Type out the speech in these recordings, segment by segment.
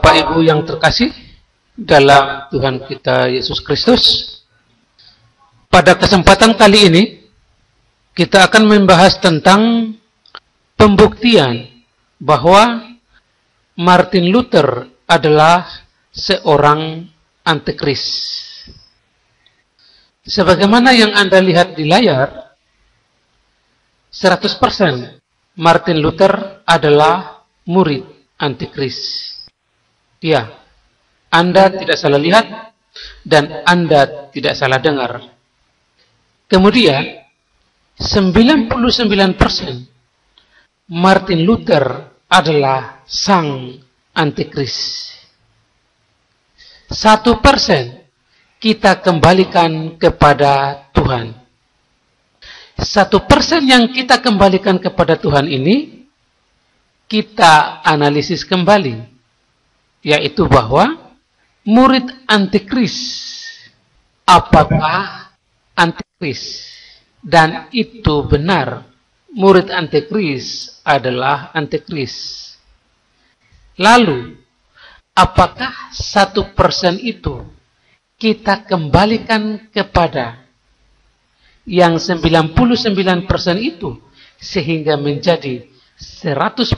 Bapak Ibu yang terkasih dalam Tuhan kita Yesus Kristus, pada kesempatan kali ini kita akan membahas tentang pembuktian bahwa Martin Luther adalah seorang antikris. Sebagaimana yang Anda lihat di layar, 100% Martin Luther adalah murid antikris. Ya, Anda tidak salah lihat dan Anda tidak salah dengar. Kemudian 99% Martin Luther adalah sang antikris. 1% kita kembalikan kepada Tuhan. 1% yang kita kembalikan kepada Tuhan ini kita analisis kembali, yaitu bahwa murid antikris apakah antikris, dan itu benar, murid antikris adalah antikris. Lalu apakah 1% itu kita kembalikan kepada yang 99% itu sehingga menjadi 100%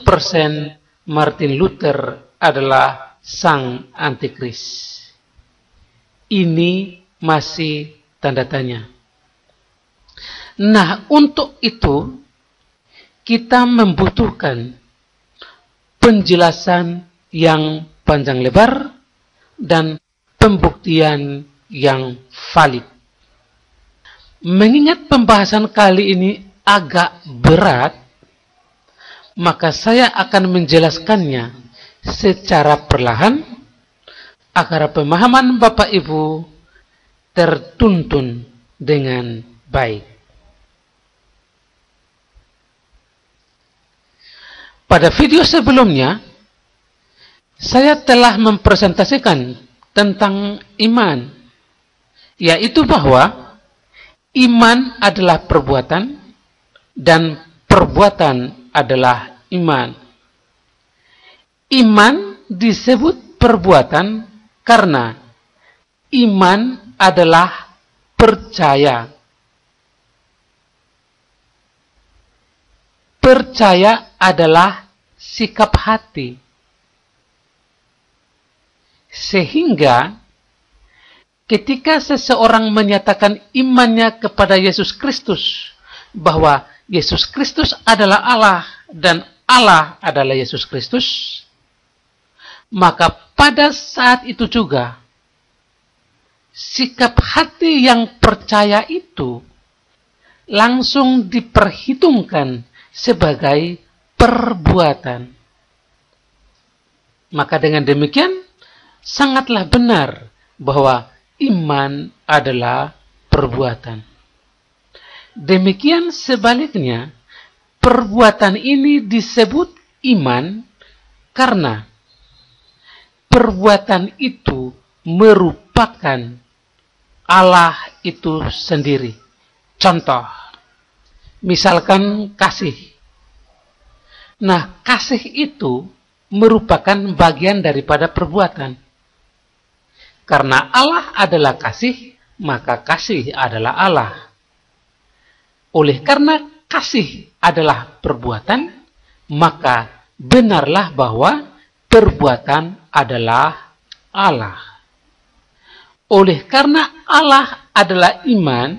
Martin Luther adalah sang antikris? Ini masih tanda tanya. Nah, untuk itu kita membutuhkan penjelasan yang panjang lebar dan pembuktian yang valid. Mengingat pembahasan kali ini agak berat, maka saya akan menjelaskannya secara perlahan agar pemahaman Bapak Ibu tertuntun dengan baik. Pada video sebelumnya, saya telah mempresentasikan tentang iman, yaitu bahwa iman adalah perbuatan dan perbuatan adalah iman. Iman disebut perbuatan karena iman adalah percaya. Percaya adalah sikap hati. Sehingga ketika seseorang menyatakan imannya kepada Yesus Kristus, bahwa Yesus Kristus adalah Allah dan Allah adalah Yesus Kristus, maka pada saat itu juga sikap hati yang percaya itu langsung diperhitungkan sebagai perbuatan. Maka dengan demikian sangatlah benar bahwa iman adalah perbuatan. Demikian sebaliknya, perbuatan ini disebut iman karena perbuatan itu merupakan Allah itu sendiri. Contoh, misalkan kasih. Nah, kasih itu merupakan bagian daripada perbuatan. Karena Allah adalah kasih, maka kasih adalah Allah. Oleh karena kasih adalah perbuatan, maka benarlah bahwa perbuatan adalah Allah. Oleh karena Allah adalah iman,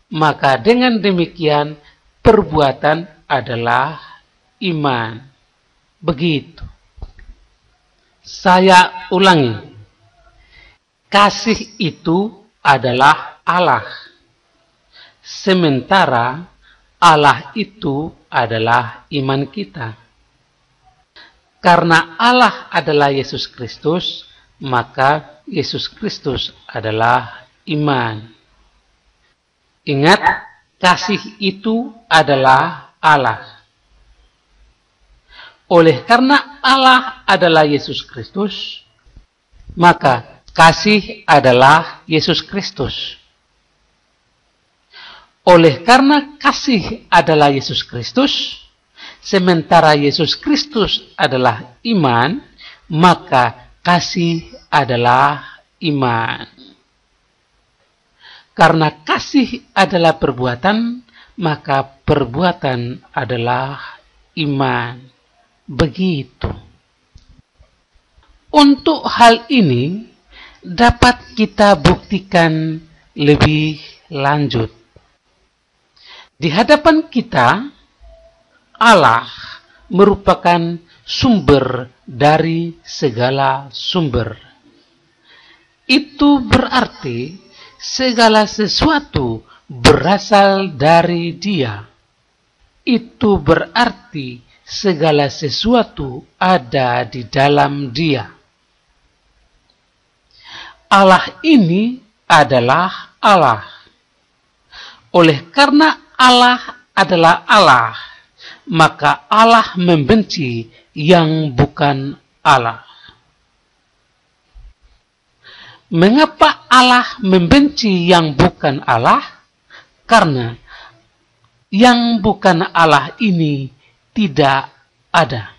maka dengan demikian perbuatan adalah iman. Begitu. Saya ulangi. Kasih itu adalah Allah. Sementara Allah itu adalah iman kita. Karena Allah adalah Yesus Kristus, maka Yesus Kristus adalah iman. Ingat, kasih itu adalah Allah. Oleh karena Allah adalah Yesus Kristus, maka kasih adalah Yesus Kristus. Oleh karena kasih adalah Yesus Kristus, sementara Yesus Kristus adalah iman, maka kasih adalah iman. Karena kasih adalah perbuatan, maka perbuatan adalah iman. Begitu. Untuk hal ini dapat kita buktikan lebih lanjut. Di hadapan kita, Allah merupakan sumber dari segala sumber. Itu berarti segala sesuatu berasal dari Dia. Itu berarti segala sesuatu ada di dalam Dia. Allah ini adalah Allah. Oleh karena Allah adalah Allah, maka Allah membenci yang bukan Allah. Mengapa Allah membenci yang bukan Allah? Karena yang bukan Allah ini tidak ada.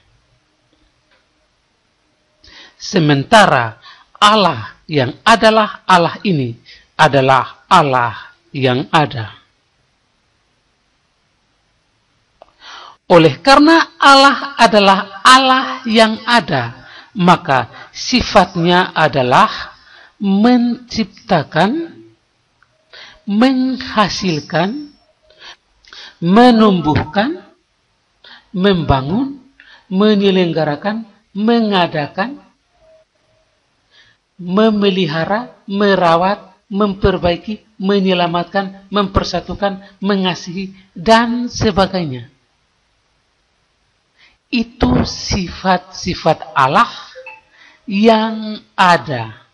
Sementara Allah yang adalah Allah ini adalah Allah yang ada. Oleh karena Allah adalah Allah yang ada, maka sifatnya adalah menciptakan, menghasilkan, menumbuhkan, membangun, menyelenggarakan, mengadakan, memelihara, merawat, memperbaiki, menyelamatkan, mempersatukan, mengasihi, dan sebagainya. Itu sifat-sifat Allah yang ada.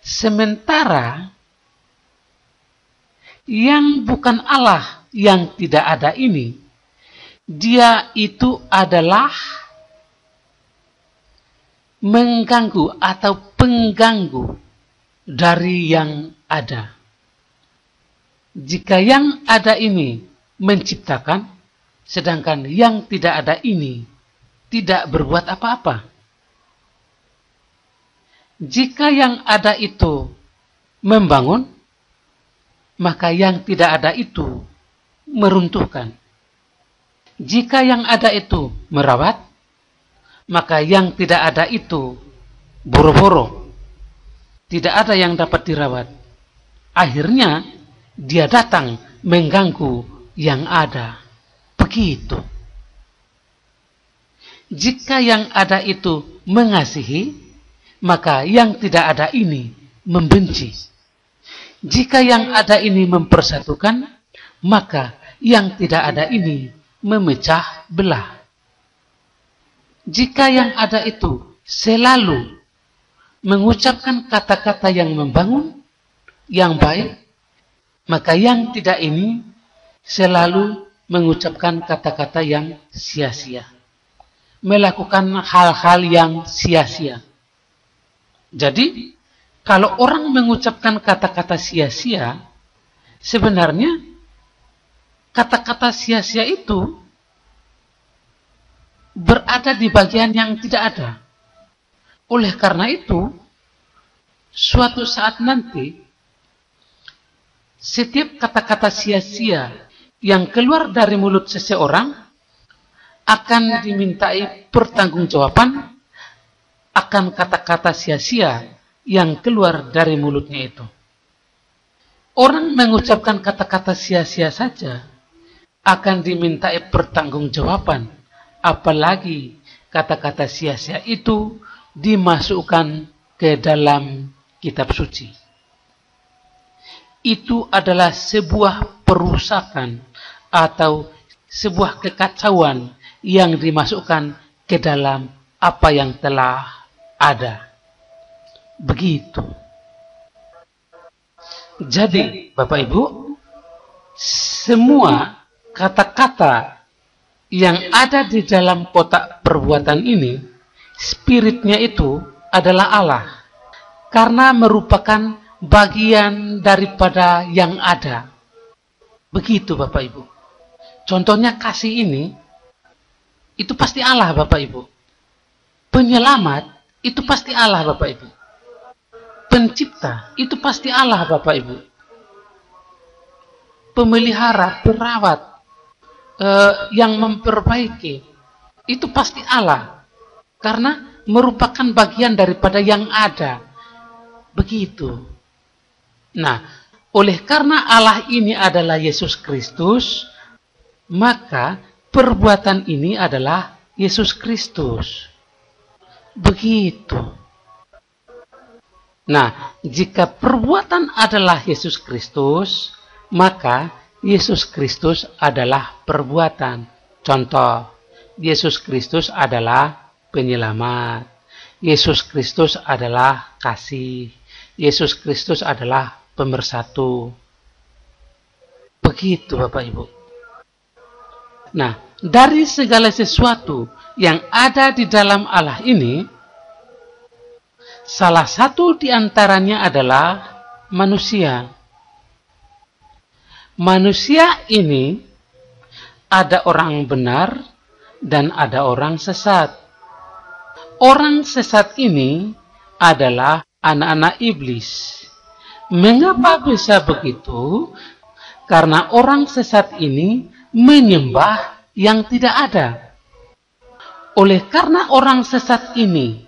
Sementara yang bukan Allah yang tidak ada ini, Dia itu adalah mengganggu atau pengganggu dari yang ada. Jika yang ada ini menciptakan, sedangkan yang tidak ada ini tidak berbuat apa-apa. Jika yang ada itu membangun, maka yang tidak ada itu meruntuhkan. Jika yang ada itu merawat, maka yang tidak ada itu boro-boro. Tidak ada yang dapat dirawat. Akhirnya dia datang mengganggu yang ada. Begitu. Jika yang ada itu mengasihi, maka yang tidak ada ini membenci. Jika yang ada ini mempersatukan, maka yang tidak ada ini memecah belah. Jika yang ada itu selalu mengucapkan kata-kata yang membangun, yang baik, maka yang tidak ini selalu mengucapkan kata-kata yang sia-sia. Melakukan hal-hal yang sia-sia. Jadi, kalau orang mengucapkan kata-kata sia-sia, sebenarnya kata-kata sia-sia itu berada di bagian yang tidak ada. Oleh karena itu, suatu saat nanti, setiap kata-kata sia-sia yang keluar dari mulut seseorang akan dimintai pertanggungjawaban akan kata-kata sia-sia yang keluar dari mulutnya itu. Orang mengucapkan kata-kata sia-sia saja akan dimintai pertanggungjawaban, apalagi kata-kata sia-sia itu dimasukkan ke dalam kitab suci. Itu adalah sebuah perusakan atau sebuah kekacauan yang dimasukkan ke dalam apa yang telah ada. Begitu. Jadi, Bapak Ibu, semua kata-kata yang ada di dalam kotak perbuatan ini, spiritnya itu adalah Allah. Karena merupakan bagian daripada yang ada. Begitu Bapak Ibu. Contohnya kasih ini, itu pasti Allah Bapak Ibu. Penyelamat itu pasti Allah, Bapak Ibu. Pencipta itu pasti Allah, Bapak Ibu. Pemelihara, perawat, yang memperbaiki itu pasti Allah, karena merupakan bagian daripada yang ada. Begitu. Nah, oleh karena Allah ini adalah Yesus Kristus, maka perbuatan ini adalah Yesus Kristus. Begitu. Nah, jika perbuatan adalah Yesus Kristus, maka Yesus Kristus adalah perbuatan. Contoh, Yesus Kristus adalah penyelamat. Yesus Kristus adalah kasih. Yesus Kristus adalah pemersatu. Begitu, Bapak Ibu. Nah, dari segala sesuatu yang ada di dalam Allah ini, salah satu di antaranya adalah manusia. Manusia ini ada orang benar dan ada orang sesat. Orang sesat ini adalah anak-anak iblis. Mengapa bisa begitu? Karena orang sesat ini menyembah yang tidak ada. Oleh karena orang sesat ini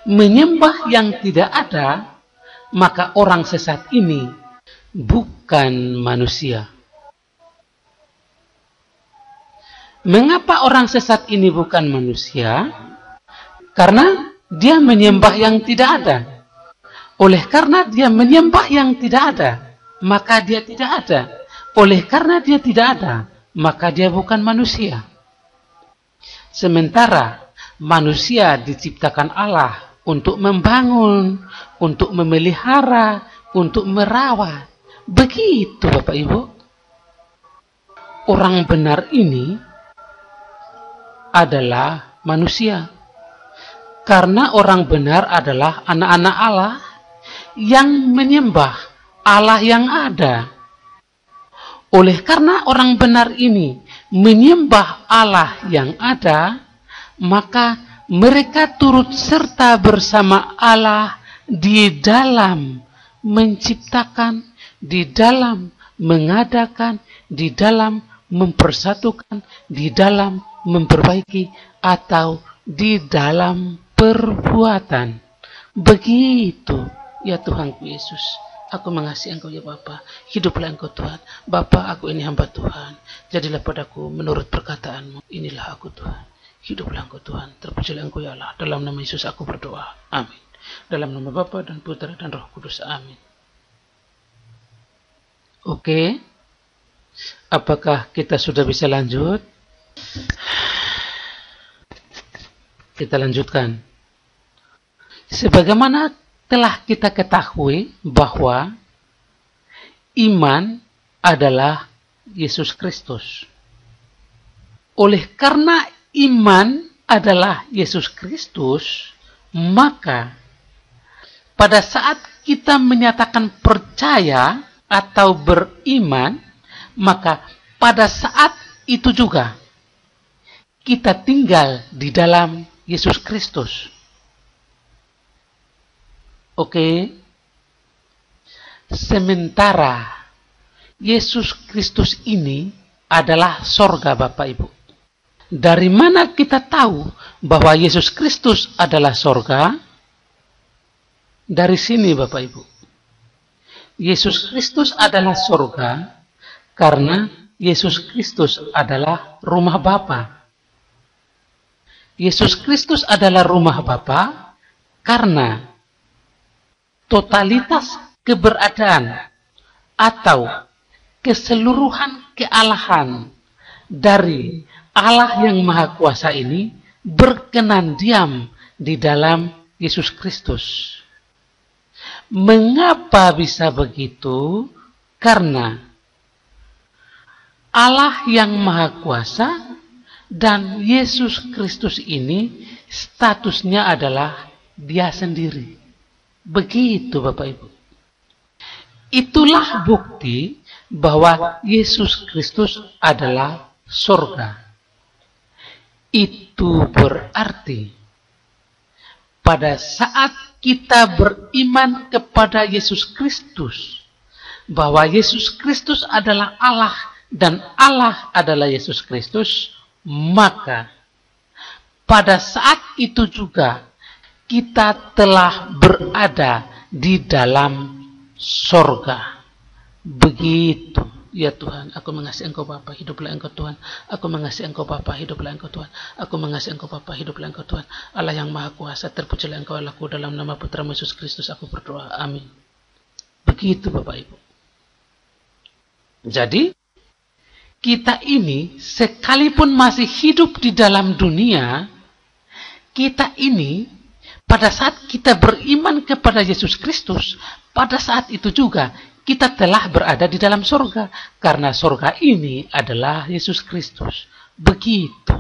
menyembah yang tidak ada, maka orang sesat ini bukan manusia. Mengapa orang sesat ini bukan manusia? Karena dia menyembah yang tidak ada. Oleh karena dia menyembah yang tidak ada, maka dia tidak ada. Oleh karena dia tidak ada, maka dia bukan manusia. Sementara manusia diciptakan Allah untuk membangun, untuk memelihara, untuk merawat. Begitu, Bapak Ibu. Orang benar ini adalah manusia. Karena orang benar adalah anak-anak Allah yang menyembah Allah yang ada. Oleh karena orang benar ini menyembah Allah yang ada, maka mereka turut serta bersama Allah di dalam menciptakan, di dalam mengadakan, di dalam mempersatukan, di dalam memperbaiki, atau di dalam perbuatan. Begitu, ya Tuhanku Yesus. Aku mengasihi Engkau ya Bapa. Hiduplah Engkau Tuhan. Bapa, aku ini hamba Tuhan. Jadilah padaku menurut perkataanmu. Inilah aku Tuhan. Hiduplah Engkau Tuhan. Terpujilah Engkau ya Allah. Dalam nama Yesus aku berdoa. Amin. Dalam nama Bapa dan Putra dan Roh Kudus. Amin. Oke. Apakah kita sudah bisa lanjut? Kita lanjutkan. Sebagaimana telah kita ketahui bahwa iman adalah Yesus Kristus. Oleh karena iman adalah Yesus Kristus, maka pada saat kita menyatakan percaya atau beriman, maka pada saat itu juga kita tinggal di dalam Yesus Kristus. Oke. Sementara Yesus Kristus ini adalah sorga, Bapak Ibu. Dari mana kita tahu bahwa Yesus Kristus adalah sorga? Dari sini, Bapak Ibu. Yesus Kristus adalah sorga karena Yesus Kristus adalah rumah Bapa. Yesus Kristus adalah rumah Bapa karena totalitas keberadaan atau keseluruhan kealahan dari Allah yang Maha Kuasa ini berkenan diam di dalam Yesus Kristus. Mengapa bisa begitu? Karena Allah yang Maha Kuasa dan Yesus Kristus ini statusnya adalah Dia sendiri. Begitu, Bapak Ibu. Itulah bukti bahwa Yesus Kristus adalah surga. Itu berarti pada saat kita beriman kepada Yesus Kristus, bahwa Yesus Kristus adalah Allah dan Allah adalah Yesus Kristus, maka pada saat itu juga kita telah berada di dalam sorga. Begitu. Ya Tuhan, aku mengasihi Engkau Bapa, hiduplah Engkau Tuhan. Aku mengasihi Engkau Bapa, hiduplah Engkau Tuhan. Aku mengasihi Engkau Bapa, hiduplah Engkau Tuhan. Allah yang Maha Kuasa, terpujilah Engkau Allahku, dalam nama Putramu Yesus Kristus aku berdoa. Amin. Begitu Bapak Ibu. Jadi, kita ini sekalipun masih hidup di dalam dunia, kita ini pada saat kita beriman kepada Yesus Kristus, pada saat itu juga kita telah berada di dalam surga. Karena surga ini adalah Yesus Kristus. Begitu.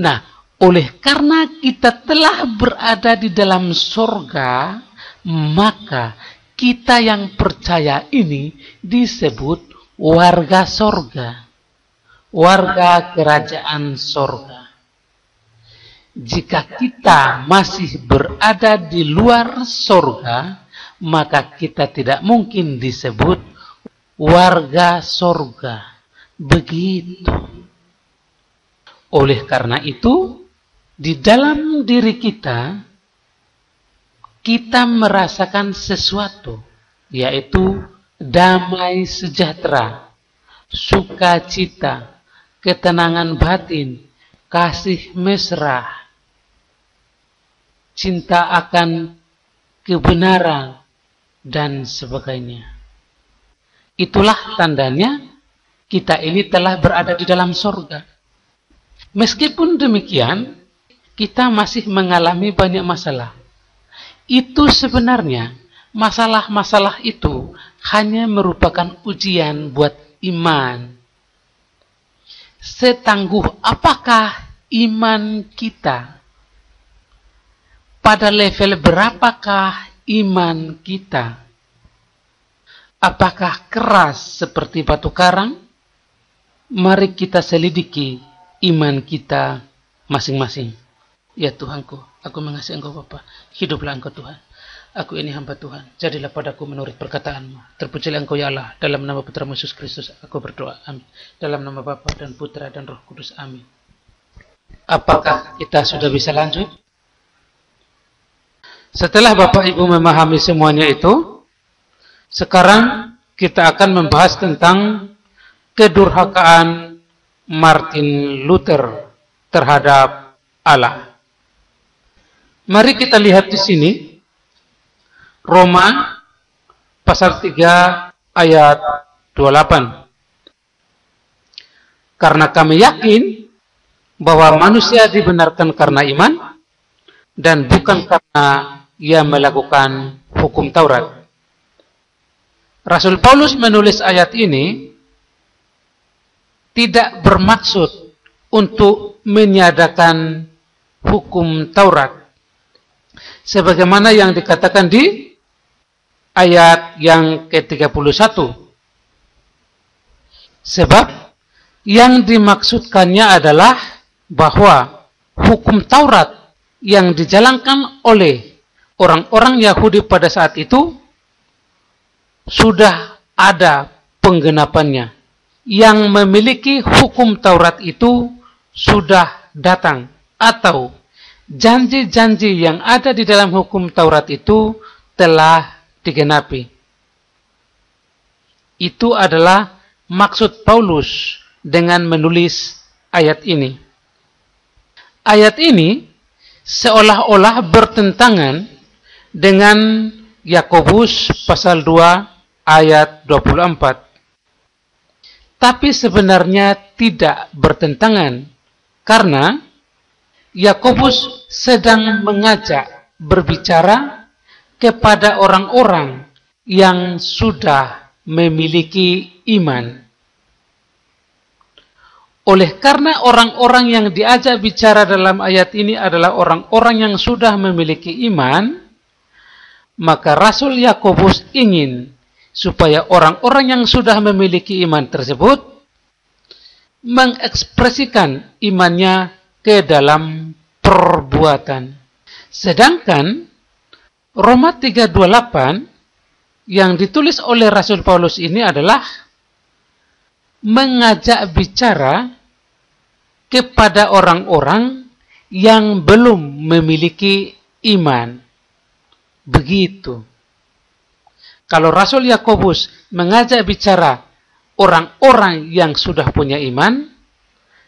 Nah, oleh karena kita telah berada di dalam surga, maka kita yang percaya ini disebut warga surga. Warga kerajaan surga. Jika kita masih berada di luar surga, maka kita tidak mungkin disebut warga surga. Begitu. Oleh karena itu, di dalam diri kita merasakan sesuatu, yaitu damai sejahtera, sukacita, ketenangan batin, kasih mesra, cinta akan kebenaran, dan sebagainya. Itulah tandanya kita ini telah berada di dalam surga. Meskipun demikian, kita masih mengalami banyak masalah. Itu sebenarnya, masalah-masalah itu hanya merupakan ujian buat iman. Setangguh apakah iman kita? Pada level berapakah iman kita? Apakah keras seperti batu karang? Mari kita selidiki iman kita masing-masing. Ya Tuhanku, aku mengasihi Engkau Bapa, hiduplah Engkau Tuhan. Aku ini hamba Tuhan, jadilah padaku menurut perkataanmu. Terpujilah Engkau ya Allah, dalam nama Putramu Yesus Kristus aku berdoa, amin. Dalam nama Bapa dan Putra dan Roh Kudus, amin. Apakah kita sudah bisa lanjut? Setelah Bapak Ibu memahami semuanya itu, sekarang kita akan membahas tentang kedurhakaan Martin Luther terhadap Allah. Mari kita lihat di sini, Roma pasal 3 ayat 28. Karena kami yakin bahwa manusia dibenarkan karena iman dan bukan karena ia melakukan hukum Taurat. Rasul Paulus menulis ayat ini tidak bermaksud untuk menyadakan hukum Taurat, sebagaimana yang dikatakan di ayat yang ke-31. Sebab yang dimaksudkannya adalah bahwa hukum Taurat yang dijalankan oleh orang-orang Yahudi pada saat itu sudah ada penggenapannya. Yang memiliki hukum Taurat itu sudah datang, atau janji-janji yang ada di dalam hukum Taurat itu telah digenapi. Itu adalah maksud Paulus dengan menulis ayat ini. Ayat ini seolah-olah bertentangan dengan Yakobus pasal 2 ayat 24. Tapi sebenarnya tidak bertentangan, karena Yakobus sedang mengajak berbicara kepada orang-orang yang sudah memiliki iman. Oleh karena orang-orang yang diajak bicara dalam ayat ini adalah orang-orang yang sudah memiliki iman, maka Rasul Yakobus ingin supaya orang-orang yang sudah memiliki iman tersebut mengekspresikan imannya ke dalam perbuatan. Sedangkan Roma 3:28 yang ditulis oleh Rasul Paulus ini adalah mengajak bicara kepada orang-orang yang belum memiliki iman. Begitu. Kalau Rasul Yakobus mengajak bicara orang-orang yang sudah punya iman,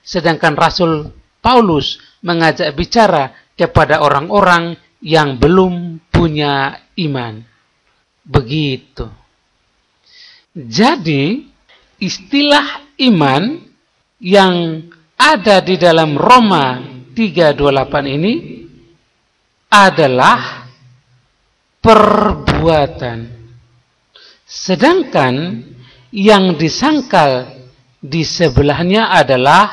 sedangkan Rasul Paulus mengajak bicara kepada orang-orang yang belum punya iman. Begitu. Jadi, istilah iman yang ada di dalam Roma 3:28 ini adalah perbuatan. Sedangkan yang disangkal di sebelahnya adalah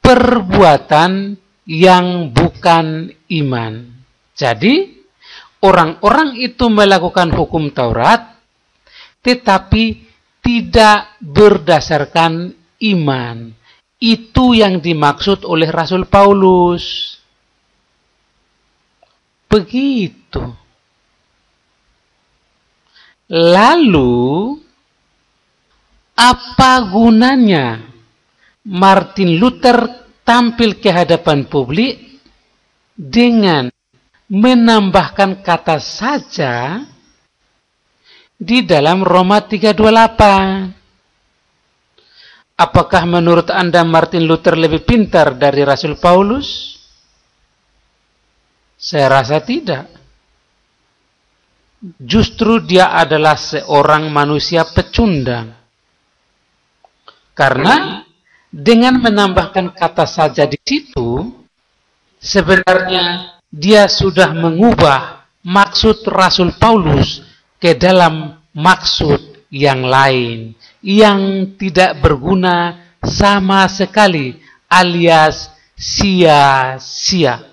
perbuatan yang bukan iman. Jadi, orang-orang itu melakukan hukum Taurat, tetapi tidak berdasarkan iman. Itu yang dimaksud oleh Rasul Paulus. Begitu. Lalu, apa gunanya Martin Luther tampil ke hadapan publik dengan menambahkan kata saja di dalam Roma 3:28? Apakah menurut Anda Martin Luther lebih pintar dari Rasul Paulus? Saya rasa tidak. Justru dia adalah seorang manusia pecundang. Karena dengan menambahkan kata saja di situ, sebenarnya dia sudah mengubah maksud Rasul Paulus ke dalam maksud yang lain, yang tidak berguna sama sekali, alias sia-sia.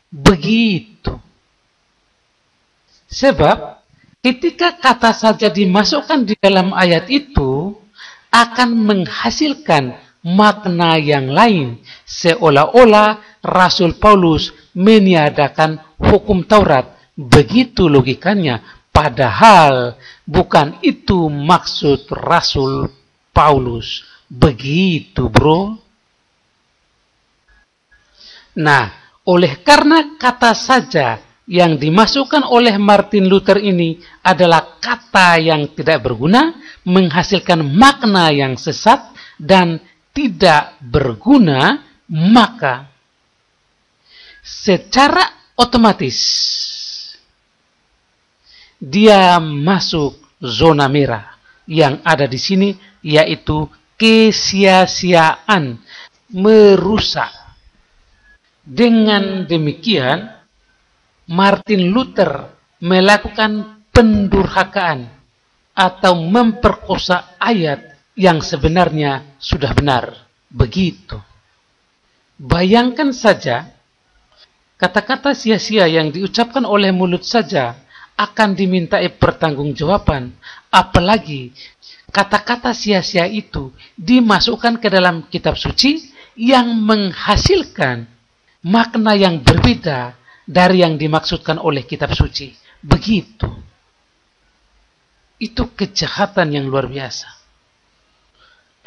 Begitu. Sebab ketika kata saja dimasukkan di dalam ayat itu, akan menghasilkan makna yang lain, seolah-olah Rasul Paulus meniadakan hukum Taurat. Begitu logikanya, padahal bukan itu maksud Rasul Paulus. Begitu, bro. Nah, oleh karena kata saja yang dimasukkan oleh Martin Luther ini adalah kata yang tidak berguna, menghasilkan makna yang sesat dan tidak berguna, maka secara otomatis dia masuk zona merah yang ada di sini, yaitu kesia-siaan, merusak. Dengan demikian, Martin Luther melakukan pendurhakaan atau memperkosa ayat yang sebenarnya sudah benar. Begitu. Bayangkan saja, kata-kata sia-sia yang diucapkan oleh mulut saja akan dimintai pertanggungjawaban. Apalagi kata-kata sia-sia itu dimasukkan ke dalam kitab suci yang menghasilkan makna yang berbeda dari yang dimaksudkan oleh kitab suci. Begitu. Itu kejahatan yang luar biasa.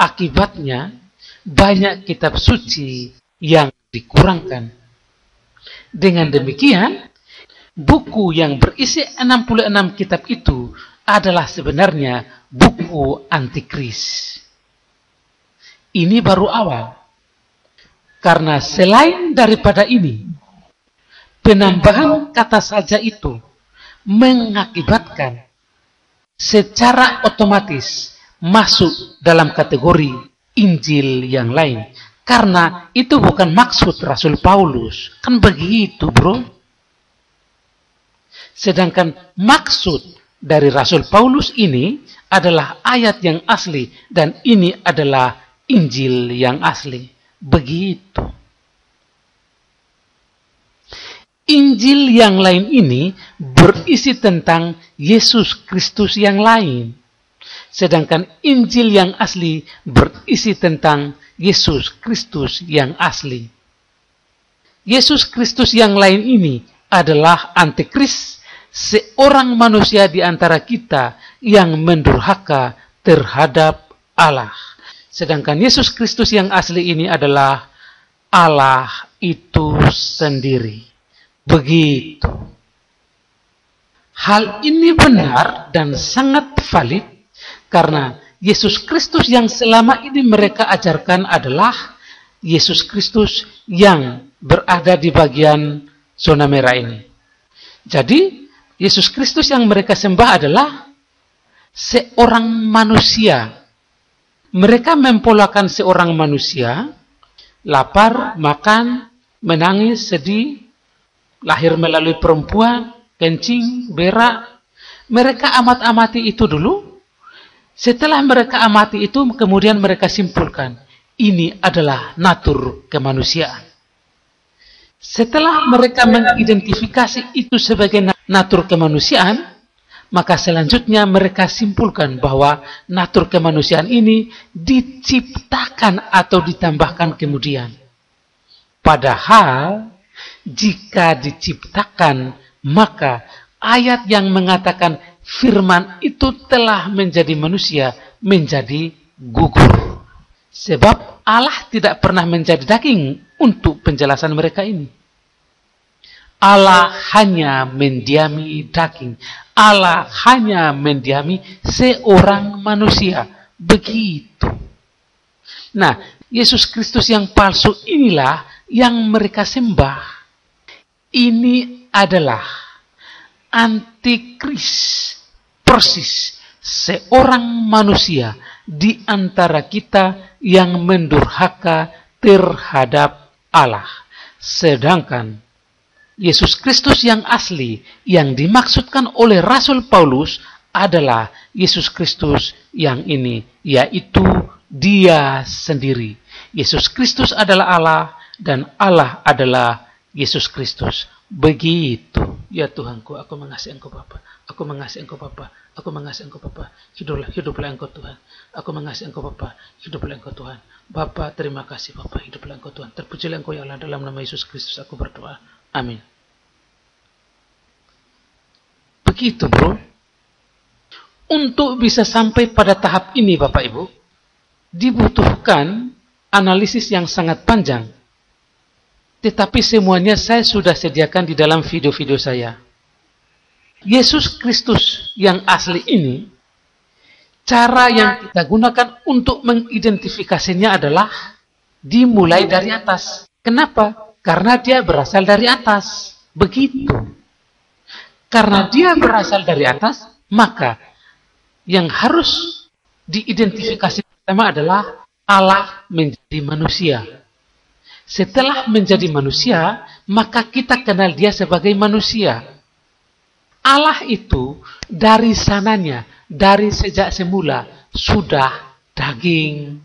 Akibatnya, banyak kitab suci yang dikurangkan. Dengan demikian, buku yang berisi 66 kitab itu adalah sebenarnya buku antikris. Ini baru awal. Karena selain daripada ini, penambahan kata saja itu mengakibatkan secara otomatis masuk dalam kategori Injil yang lain. Karena itu bukan maksud Rasul Paulus. Kan begitu, bro. Sedangkan maksud dari Rasul Paulus ini adalah ayat yang asli. Dan ini adalah Injil yang asli. Begitu. Injil yang lain ini berisi tentang Yesus Kristus yang lain. Sedangkan Injil yang asli berisi tentang Yesus Kristus yang asli. Yesus Kristus yang lain ini adalah antikris, seorang manusia di antara kita yang mendurhaka terhadap Allah. Sedangkan Yesus Kristus yang asli ini adalah Allah itu sendiri. Begitu. Hal ini benar dan sangat valid karena Yesus Kristus yang selama ini mereka ajarkan adalah Yesus Kristus yang berada di bagian zona merah ini. Jadi, Yesus Kristus yang mereka sembah adalah seorang manusia. Mereka mempolakan seorang manusia, lapar, makan, menangis, sedih, lahir melalui perempuan, kencing, berak. Mereka amat-amati itu dulu. Setelah mereka amati itu, kemudian mereka simpulkan, ini adalah natur kemanusiaan. Setelah mereka mengidentifikasi itu sebagai natur kemanusiaan, maka selanjutnya mereka simpulkan bahwa natur kemanusiaan ini diciptakan atau ditambahkan kemudian. Padahal, jika diciptakan, maka ayat yang mengatakan firman itu telah menjadi manusia menjadi gugur. Sebab Allah tidak pernah menjadi daging untuk penjelasan mereka ini. Allah hanya mendiami daging. Allah hanya mendiami seorang manusia. Begitu. Nah, Yesus Kristus yang palsu inilah yang mereka sembah. Ini adalah antikris, persis seorang manusia di antara kita yang mendurhaka terhadap Allah. Sedangkan Yesus Kristus yang asli yang dimaksudkan oleh Rasul Paulus adalah Yesus Kristus yang ini, yaitu Dia sendiri. Yesus Kristus adalah Allah dan Allah adalah Yesus Kristus. Begitu. Ya Tuhanku, aku mengasihi Engkau Bapa. Aku mengasihi Engkau Bapa. Aku mengasihi Engkau Bapa. Hiduplah Engkau Tuhan. Aku mengasihi Engkau Bapa. Hiduplah Engkau Tuhan. Bapa, terima kasih Bapa. Hiduplah Engkau Tuhan. Terpujilah Engkau ya Allah, dalam nama Yesus Kristus aku berdoa. Amin. Begitu, bro. Untuk bisa sampai pada tahap ini, Bapak Ibu, dibutuhkan analisis yang sangat panjang. Tetapi semuanya saya sudah sediakan di dalam video-video saya. Yesus Kristus yang asli ini, cara yang kita gunakan untuk mengidentifikasinya adalah dimulai dari atas. Kenapa? Karena dia berasal dari atas. Begitu. Karena dia berasal dari atas, maka yang harus diidentifikasi pertama adalah Allah menjadi manusia. Setelah menjadi manusia, maka kita kenal dia sebagai manusia. Allah itu dari sananya, dari sejak semula, sudah daging.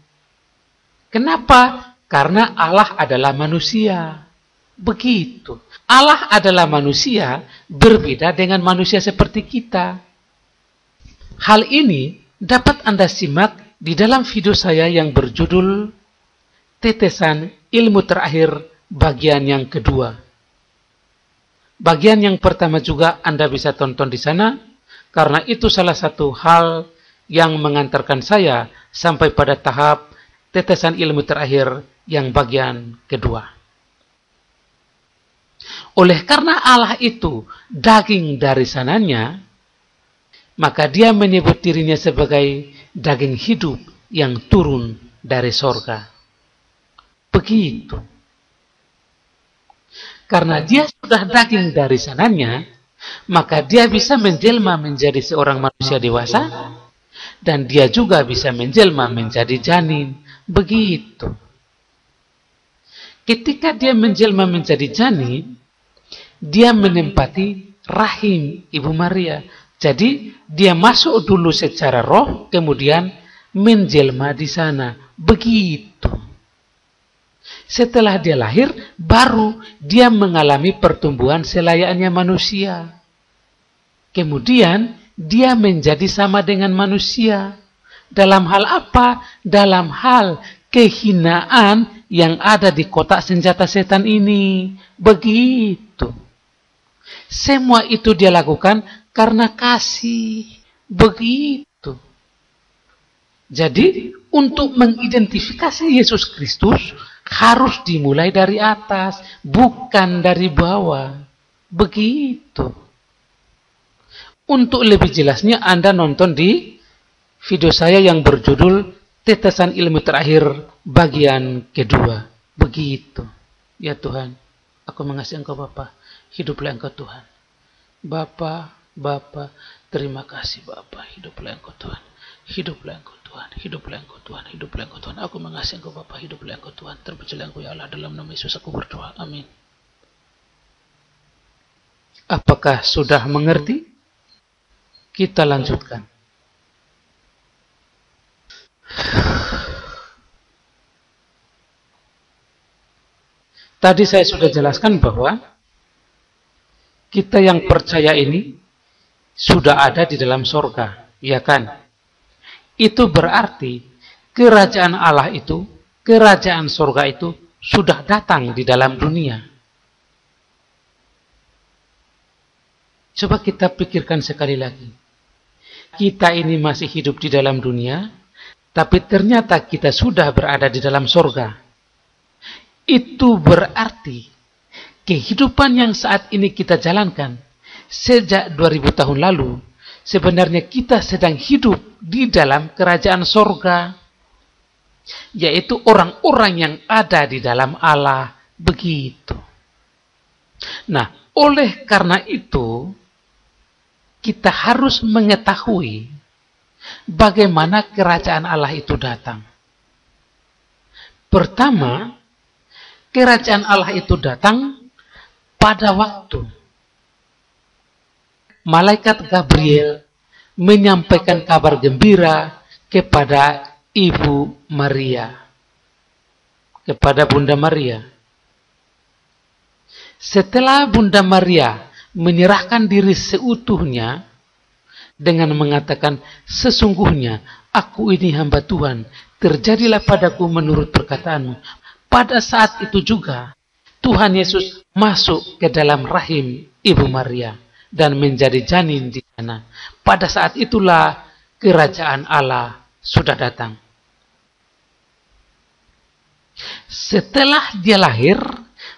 Kenapa? Karena Allah adalah manusia. Begitu. Allah adalah manusia, berbeda dengan manusia seperti kita. Hal ini dapat Anda simak di dalam video saya yang berjudul Tetesan Ilmu Terakhir bagian yang kedua. Bagian yang pertama juga Anda bisa tonton di sana, karena itu salah satu hal yang mengantarkan saya sampai pada tahap tetesan ilmu terakhir yang bagian kedua. Oleh karena Allah itu daging dari sananya, maka dia menyebut dirinya sebagai daging hidup yang turun dari sorga. Begitu. Karena dia sudah daging dari sananya, maka dia bisa menjelma menjadi seorang manusia dewasa, dan dia juga bisa menjelma menjadi janin. Begitu. Ketika dia menjelma menjadi janin, dia menempati rahim Ibu Maria. Jadi dia masuk dulu secara roh, kemudian menjelma di sana. Begitu. Setelah dia lahir, baru dia mengalami pertumbuhan selayaknya manusia. Kemudian dia menjadi sama dengan manusia. Dalam hal apa? Dalam hal kehinaan yang ada di kotak senjata setan ini. Begitu. Semua itu dia lakukan karena kasih. Begitu. Jadi, untuk mengidentifikasi Yesus Kristus, harus dimulai dari atas, bukan dari bawah. Begitu. Untuk lebih jelasnya, Anda nonton di video saya yang berjudul Tetesan Ilmu Terakhir bagian kedua. Begitu. Ya Tuhan, aku mengasihi Engkau Bapa. Hiduplah Engkau Tuhan. Bapa, terima kasih Bapa. Hiduplah Engkau Tuhan. Hiduplah Engkau Tuhan. Hiduplah Engkau Tuhan. Hiduplah Engkau Tuhan. Aku mengasihi Engkau Bapa. Hiduplah Engkau Tuhan. Terpujilah Engkau ya Allah. Dalam nama Yesus aku berdoa. Amin. Apakah sudah mengerti? Kita lanjutkan. Tadi saya sudah jelaskan bahwa kita yang percaya ini sudah ada di dalam sorga, ya kan? Itu berarti kerajaan Allah itu, kerajaan sorga itu sudah datang di dalam dunia. Coba kita pikirkan sekali lagi. Kita ini masih hidup di dalam dunia, tapi ternyata kita sudah berada di dalam sorga. Itu berarti kehidupan yang saat ini kita jalankan sejak 2000 tahun lalu, sebenarnya kita sedang hidup di dalam kerajaan sorga, yaitu orang-orang yang ada di dalam Allah. Begitu. Nah, oleh karena itu, kita harus mengetahui bagaimana kerajaan Allah itu datang. Pertama, kerajaan Allah itu datang pada waktu malaikat Gabriel menyampaikan kabar gembira kepada Ibu Maria, kepada Bunda Maria. Setelah Bunda Maria menyerahkan diri seutuhnya dengan mengatakan, sesungguhnya aku ini hamba Tuhan, terjadilah padaku menurut perkataanmu. Pada saat itu juga, Tuhan Yesus masuk ke dalam rahim Ibu Maria dan menjadi janin di sana. Pada saat itulah kerajaan Allah sudah datang. Setelah dia lahir,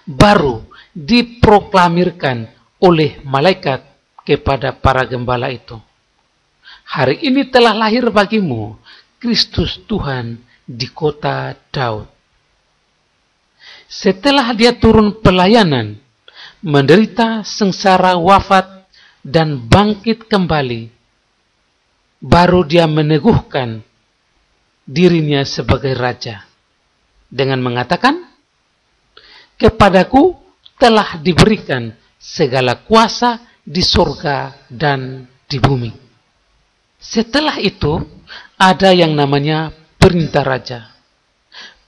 baru diproklamirkan oleh malaikat kepada para gembala itu. Hari ini telah lahir bagimu Kristus Tuhan di kota Daud. Setelah dia turun pelayanan, menderita, sengsara, wafat, dan bangkit kembali, baru dia meneguhkan dirinya sebagai raja dengan mengatakan, kepadaku telah diberikan segala kuasa di surga dan di bumi. Setelah itu, ada yang namanya perintah raja.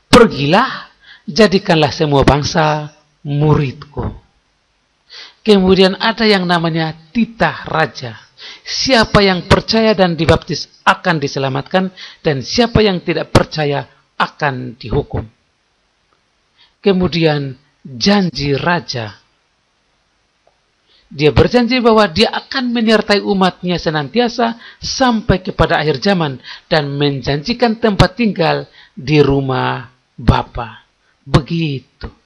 Pergilah, jadikanlah semua bangsa muridku. Kemudian ada yang namanya titah raja. Siapa yang percaya dan dibaptis akan diselamatkan, dan siapa yang tidak percaya akan dihukum. Kemudian janji raja. Dia berjanji bahwa dia akan menyertai umatnya senantiasa sampai kepada akhir zaman dan menjanjikan tempat tinggal di rumah Bapa. Begitu.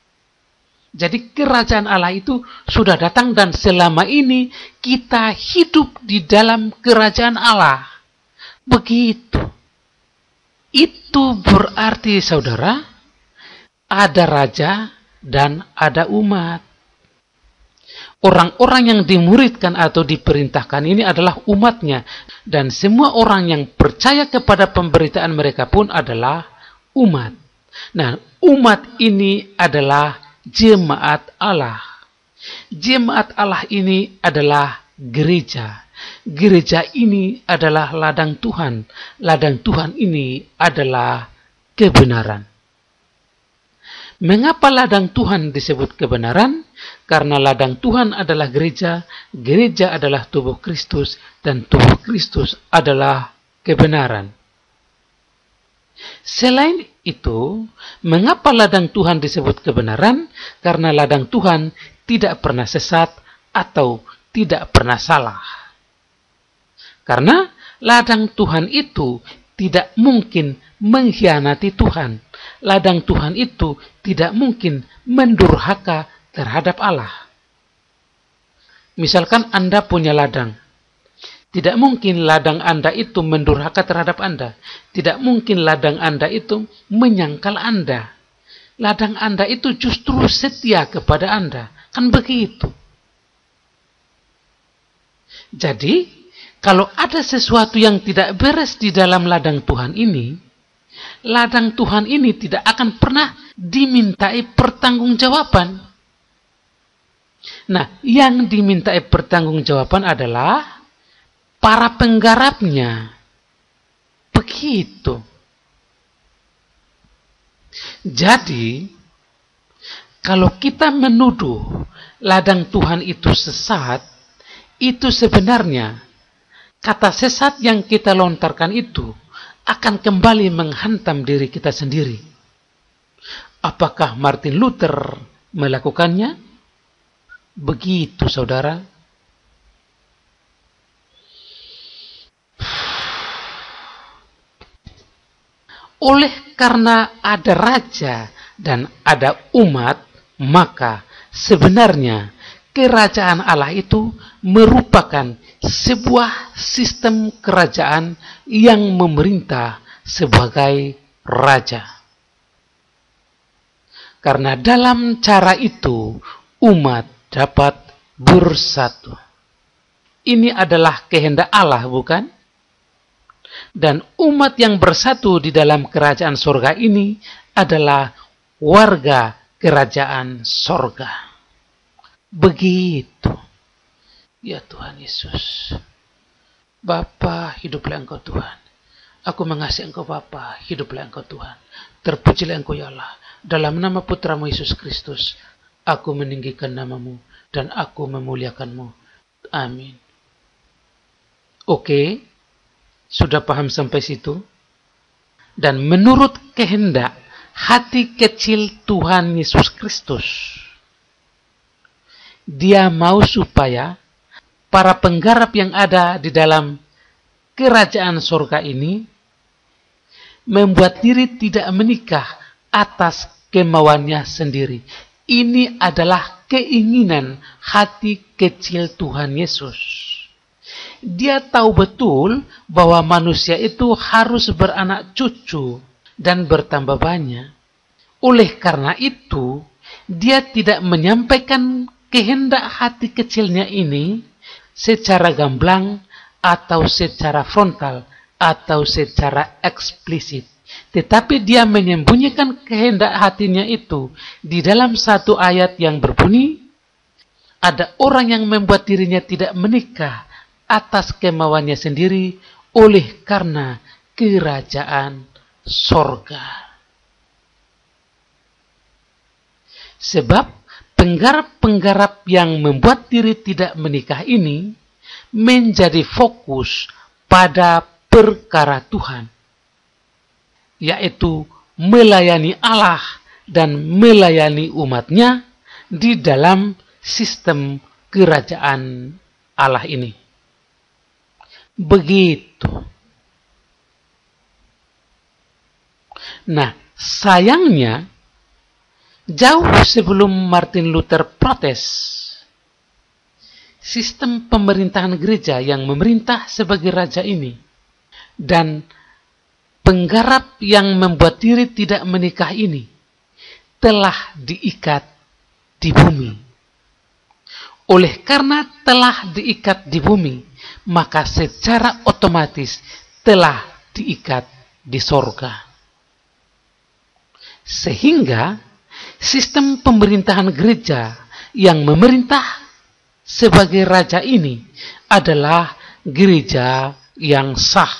Jadi kerajaan Allah itu sudah datang dan selama ini kita hidup di dalam kerajaan Allah. Begitu. Itu berarti saudara, ada raja dan ada umat. Orang-orang yang dimuridkan atau diperintahkan ini adalah umatnya. Dan semua orang yang percaya kepada pemberitaan mereka pun adalah umat. Nah, umat ini adalah jemaat Allah. Jemaat Allah ini adalah gereja. Gereja ini adalah ladang Tuhan. Ladang Tuhan ini adalah kebenaran. Mengapa ladang Tuhan disebut kebenaran? Karena ladang Tuhan adalah gereja, gereja adalah tubuh Kristus, dan tubuh Kristus adalah kebenaran. Selain itu, mengapa ladang Tuhan disebut kebenaran? Karena ladang Tuhan tidak pernah sesat atau tidak pernah salah. Karena ladang Tuhan itu tidak mungkin mengkhianati Tuhan. Ladang Tuhan itu tidak mungkin mendurhaka terhadap Allah. Misalkan Anda punya ladang. Tidak mungkin ladang Anda itu mendurhaka terhadap Anda. Tidak mungkin ladang Anda itu menyangkal Anda. Ladang Anda itu justru setia kepada Anda. Kan begitu. Jadi, kalau ada sesuatu yang tidak beres di dalam ladang Tuhan ini, ladang Tuhan ini tidak akan pernah dimintai pertanggungjawaban. Nah, yang dimintai pertanggungjawaban adalah para penggarapnya. Begitu. Jadi, kalau kita menuduh ladang Tuhan itu sesat, itu sebenarnya kata sesat yang kita lontarkan itu akan kembali menghantam diri kita sendiri. Apakah Martin Luther melakukannya? Begitu, saudara. Oleh karena ada raja dan ada umat, maka sebenarnya kerajaan Allah itu merupakan sebuah sistem kerajaan yang memerintah sebagai raja. Karena dalam cara itu umat dapat bersatu. Ini adalah kehendak Allah, bukan? Dan umat yang bersatu di dalam kerajaan sorga ini adalah warga kerajaan sorga. Begitu. Ya Tuhan Yesus. Bapa, hiduplah Engkau Tuhan. Aku mengasihi Engkau Bapa, hiduplah Engkau Tuhan. Terpujilah Engkau ya Allah. Dalam nama Putramu Yesus Kristus, aku meninggikan namamu dan aku memuliakanmu. Amin. Oke. Sudah paham sampai situ? Dan menurut kehendak hati kecil Tuhan Yesus Kristus, Dia mau supaya para penggarap yang ada di dalam kerajaan surga ini membuat diri tidak menikah atas kemauannya sendiri. Ini adalah keinginan hati kecil Tuhan Yesus. Dia tahu betul bahwa manusia itu harus beranak cucu dan bertambah banyak. Oleh karena itu, dia tidak menyampaikan kehendak hati kecilnya ini secara gamblang atau secara frontal atau secara eksplisit. Tetapi dia menyembunyikan kehendak hatinya itu di dalam satu ayat yang berbunyi, ada orang yang membuat dirinya tidak menikah atas kemauannya sendiri oleh karena kerajaan sorga. Sebab penggarap-penggarap yang membuat diri tidak menikah ini menjadi fokus pada perkara Tuhan, yaitu melayani Allah dan melayani umatnya di dalam sistem kerajaan Allah ini. Begitu. Nah, sayangnya jauh sebelum Martin Luther protes, sistem pemerintahan gereja yang memerintah sebagai raja ini dan penggarap yang membuat diri tidak menikah ini telah diikat di bumi. Oleh karena telah diikat di bumi, maka secara otomatis telah diikat di sorga. Sehingga sistem pemerintahan gereja yang memerintah sebagai raja ini adalah gereja yang sah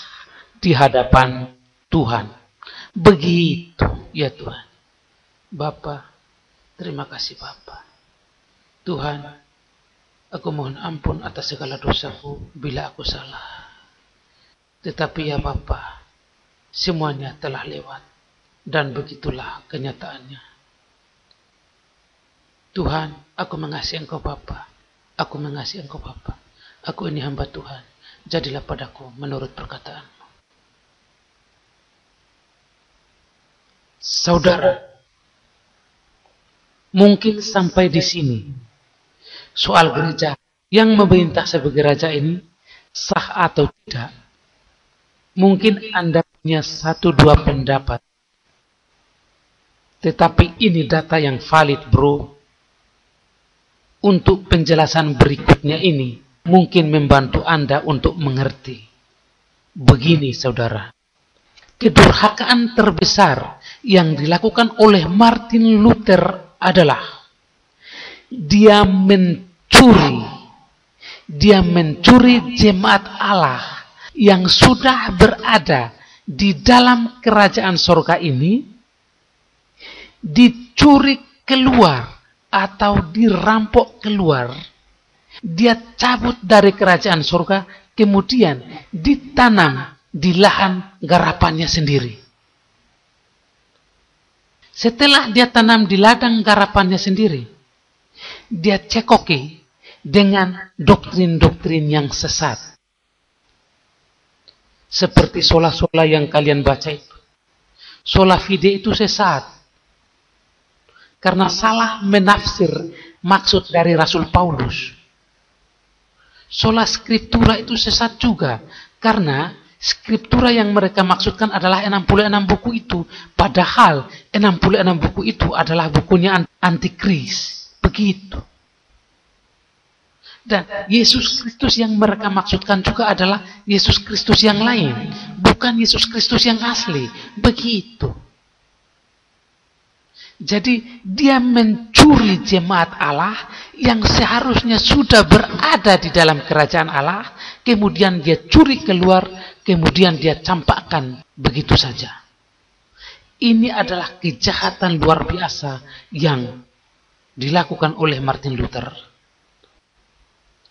di hadapan Tuhan. Begitu ya Tuhan. Bapa, terima kasih Bapa. Tuhan, aku mohon ampun atas segala dosaku bila aku salah. Tetapi ya Bapa, semuanya telah lewat dan begitulah kenyataannya. Tuhan, aku mengasihi Engkau Bapa. Aku mengasihi Engkau Bapa. Aku ini hamba Tuhan. Jadilah padaku menurut perkataan-Mu. Saudara, mungkin sampai di sini soal gereja yang memerintah sebagai raja ini sah atau tidak. Mungkin Anda punya 1-2 pendapat. Tetapi ini data yang valid, bro. Untuk penjelasan berikutnya ini mungkin membantu Anda untuk mengerti. Begini, saudara. Kedurhakaan terbesar yang dilakukan oleh Martin Luther adalah dia mencuri jemaat Allah yang sudah berada di dalam kerajaan sorga ini, dicuri keluar atau dirampok keluar. Dia cabut dari kerajaan sorga, kemudian ditanam di lahan garapannya sendiri. Setelah dia tanam di ladang garapannya sendiri, dia cekoki dengan doktrin-doktrin yang sesat. Seperti sola-sola yang kalian baca itu. Sola fide itu sesat. Karena salah menafsir maksud dari Rasul Paulus. Sola scriptura itu sesat juga. Karena skriptura yang mereka maksudkan adalah 66 buku itu. Padahal 66 buku itu adalah bukunya antikris. Begitu. Dan Yesus Kristus yang mereka maksudkan juga adalah Yesus Kristus yang lain. Bukan Yesus Kristus yang asli. Begitu. Jadi dia mencuri jemaat Allah yang seharusnya sudah berada di dalam kerajaan Allah. Kemudian dia curi keluar. Kemudian dia campakkan begitu saja. Ini adalah kejahatan luar biasa yang dilakukan oleh Martin Luther.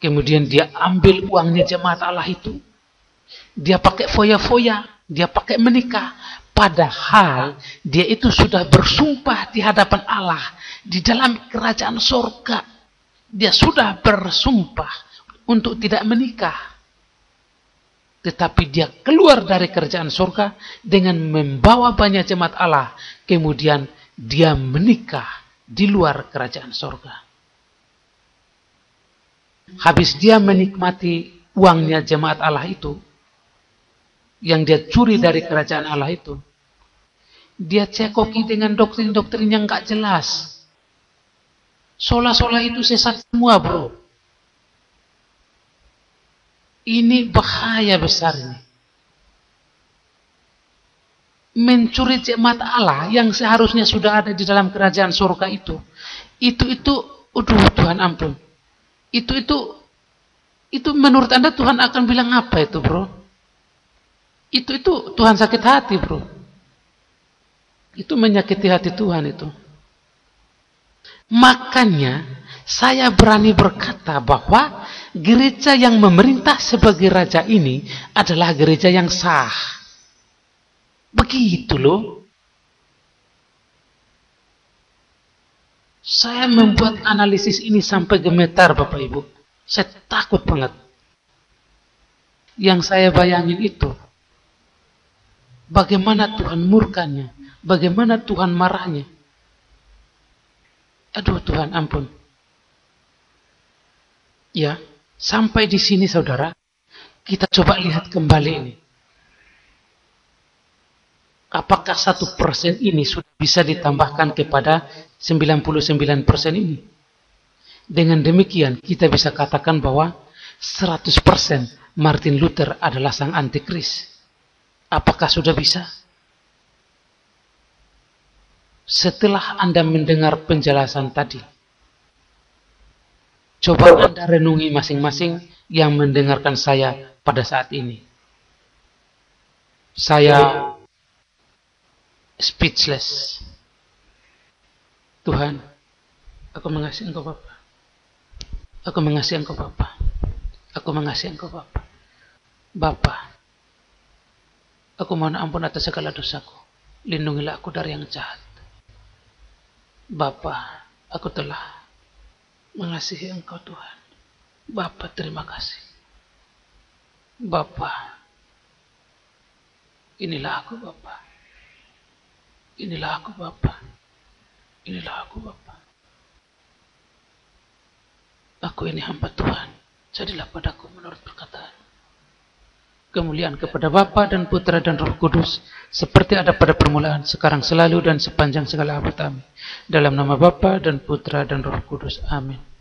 Kemudian dia ambil uangnya jemaat Allah itu. Dia pakai foya-foya. Dia pakai menikah. Padahal dia itu sudah bersumpah di hadapan Allah. Di dalam kerajaan surga. Dia sudah bersumpah untuk tidak menikah. Tetapi dia keluar dari kerajaan surga dengan membawa banyak jemaat Allah. Kemudian dia menikah di luar kerajaan surga. Habis dia menikmati uangnya jemaat Allah itu, yang dia curi dari kerajaan Allah itu, dia cekoki dengan doktrin-doktrin yang gak jelas. Sola-sola itu sesat semua, bro. Ini bahaya besar ini. Mencuri jemaat Allah yang seharusnya sudah ada di dalam kerajaan surga itu. Aduh Tuhan ampun. Itu menurut Anda Tuhan akan bilang apa itu, bro? Itu Tuhan sakit hati, bro. Itu menyakiti hati Tuhan itu. Makanya saya berani berkata bahwa gereja yang memerintah sebagai raja ini adalah gereja yang sah. Begitu loh. Saya membuat analisis ini sampai gemetar, Bapak Ibu. Saya takut banget. Yang saya bayangin itu, bagaimana Tuhan murkanya, bagaimana Tuhan marahnya. Aduh Tuhan ampun. Ya, sampai di sini saudara, kita coba lihat kembali ini. Apakah 1% ini sudah bisa ditambahkan kepada 99% ini? Dengan demikian kita bisa katakan bahwa 100% Martin Luther adalah sang antikris. Apakah sudah bisa? Setelah Anda mendengar penjelasan tadi, coba Anda renungi masing-masing yang mendengarkan saya pada saat ini. Saya speechless. Tuhan, aku mengasihi Engkau Bapa. Aku mengasihi Engkau Bapa. Aku mengasihi Engkau Bapa. Bapa, aku mohon ampun atas segala dosaku. Lindungilah aku dari yang jahat. Bapa, aku telah mengasihi Engkau Tuhan. Bapa, terima kasih. Bapa, inilah aku Bapa. Inilah aku Bapa. Inilah aku Bapa. Aku ini hamba Tuhan. Jadilah padaku menurut perkataan. Kemuliaan kepada Bapa dan Putra dan Roh Kudus, seperti ada pada permulaan, sekarang, selalu, dan sepanjang segala abad. Amin. Dalam nama Bapa dan Putra dan Roh Kudus. Amin.